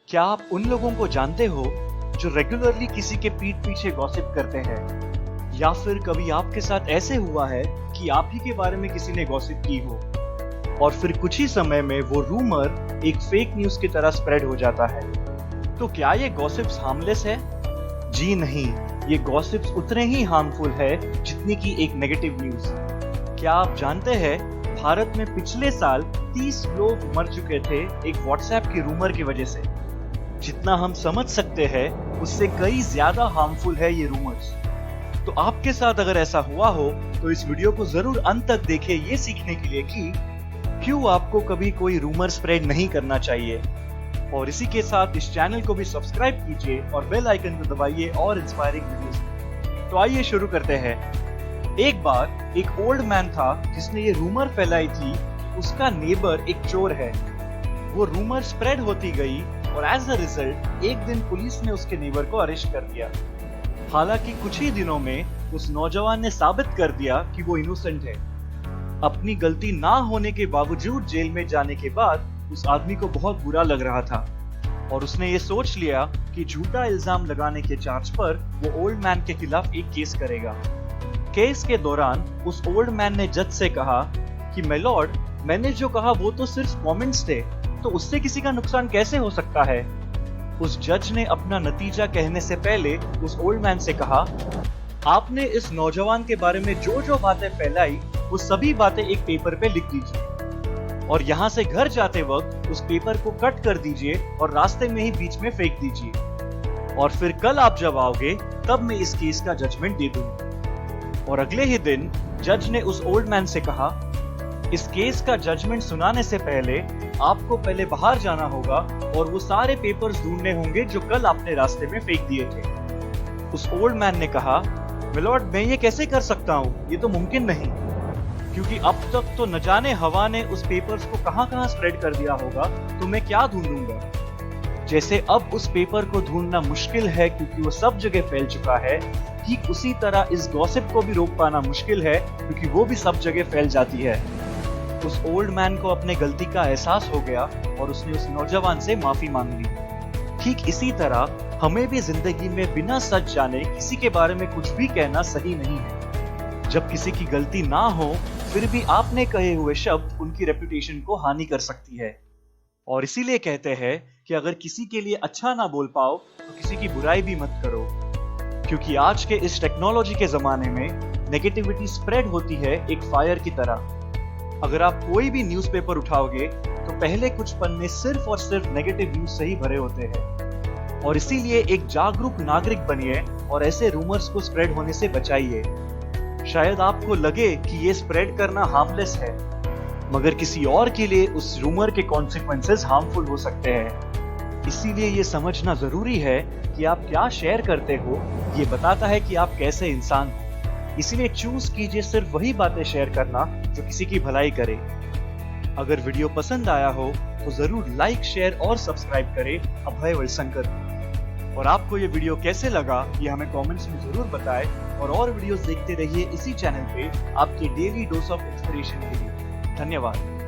क्या आप उन लोगों को जानते हो जो रेगुलरली किसी के पीठ पीछे गॉसिप करते हैं? या फिर कभी आपके साथ ऐसे हुआ है कि आप ही के बारे में किसी ने गॉसिप की हो और फिर कुछ ही समय में वो रूमर एक फेक न्यूज की तरह स्प्रेड हो जाता है? तो क्या ये गॉसिप्स हार्मलेस है? जी नहीं, ये गॉसिप्स उतने ही हार्मफुल है जितनी की एक नेगेटिव न्यूज। क्या आप जानते हैं भारत में पिछले साल 30 लोग मर चुके थे एक व्हाट्सएप की रूमर की वजह से। जितना हम समझ सकते हैं उससे कई ज्यादा हार्मफुल है ये रूमर्स। तो आपके साथ अगर ऐसा हुआ हो तो इस वीडियो को जरूर अंत तक देखें ये सीखने के लिए कि क्यों आपको कभी कोई रूमर स्प्रेड नहीं करना चाहिए। और इसी के साथ इस चैनल को भी सब्सक्राइब कीजिए और बेल आइकन को दबाइए और इंस्पायरिंग वीडियोस। तो आइए शुरू करते हैं। एक बार एक ओल्ड मैन था जिसने ये रूमर फैलाई थी उसका नेबर एक चोर है। वो रूमर स्प्रेड होती गई और एज अ रिजल्ट एक दिन पुलिस ने उसके नेबर को अरेस्ट कर दिया। हालांकि कुछ ही दिनों में उस नौजवान ने साबित कर दिया कि वो इनोसेंट है। अपनी गलती ना होने के बावजूद जेल में जाने के बाद उस आदमी को बहुत बुरा लग रहा था और उसने ये सोच लिया कि झूठा इल्जाम लगाने के चार्ज पर वो ओल्ड मैन के खिलाफ एक केस करेगा। केस के दौरान उस ओल्ड मैन ने जज से कहा कि माय लॉर्ड, मैंने जो कहा वो तो सिर्फ कमेंट्स थे, तो उससे किसी का नुकसान कैसे हो सकता है? उस जज ने अपना नतीजा कहने से पहले उस ओल्ड मैन से कहा, आपने इस नौजवान के बारे में जो जो बातें फैलाई वो सभी बातें एक पेपर पे लिख दीजिए और यहाँ से घर जाते वक्त उस पेपर को कट कर दीजिए और रास्ते में ही बीच में फेंक दीजिए और फिर कल आप जब आओगे तब मैं इस केस का जजमेंट दे दूंगा। और अगले ही दिन जज ने उस ओल्ड मैन से कहा, इस केस का जजमेंट सुनाने से पहले आपको पहले बाहर जाना होगा और वो सारे पेपर्स ढूंढने होंगे जो कल आपने रास्ते में फेंक दिए थे। उस ओल्ड मैन ने कहा, माय लॉर्ड, मैं ये कैसे कर सकता हूँ? ये तो मुमकिन नहीं, क्योंकि अब तक तो न जाने हवा ने उस पेपर्स को कहां-कहां स्प्रेड कर दिया होगा, तो मैं क्या ढूंढूंगा? जैसे अब उस पेपर को ढूंढना मुश्किल है क्योंकि वो सब जगह फैल चुका है, ठीक उसी तरह इस गॉसिप को भी रोक पाना मुश्किल है क्योंकि वो भी सब जगह फैल जाती है। उस ओल्ड मैन को अपने गलती का एहसास हो गया और उसने उस नौजवान से माफी मांग ली। ठीक इसी तरह हमें भी जिंदगी में बिना सच जाने किसी के बारे में कुछ भी कहना सही नहीं है। जब किसी की गलती ना हो फिर भी आपने कहे हुए शब्द उनकी रेपुटेशन को हानि कर सकती है। और इसीलिए कहते हैं कि अगर किसी के लिए अच्छा ना बोल पाओ तो किसी की बुराई भी मत करो, क्योंकि आज के इस टेक्नोलॉजी के जमाने में नेगेटिविटी स्प्रेड होती है एक फायर की तरह। अगर आप कोई भी न्यूज़पेपर उठाओगे तो पहले कुछ पन्ने सिर्फ और सिर्फ नेगेटिव न्यूज से ही भरे होते हैं। और इसीलिए एक जागरूक नागरिक बनिए और ऐसे रूमर्स को स्प्रेड होने से बचाइए। शायद आपको लगे कि ये स्प्रेड करना हार्मलेस है, मगर किसी और के लिए उस रूमर के कॉन्सिक्वेंसेस हार्मफुल हो सकते हैं। इसीलिए ये समझना जरूरी है कि आप क्या शेयर करते हो, ये बताता है कि आप कैसे इंसान हो। इसीलिए चूज कीजिए सिर्फ वही बातें शेयर करना जो किसी की भलाई करे। अगर वीडियो पसंद आया हो तो जरूर लाइक, शेयर और सब्सक्राइब करें अभय वलसंकर। और आपको ये वीडियो कैसे लगा ये हमें कमेंट्स में जरूर बताएं और वीडियोस देखते रहिए इसी चैनल पे आपके डेली डोज ऑफ इंस्पिरेशन के लिए। धन्यवाद।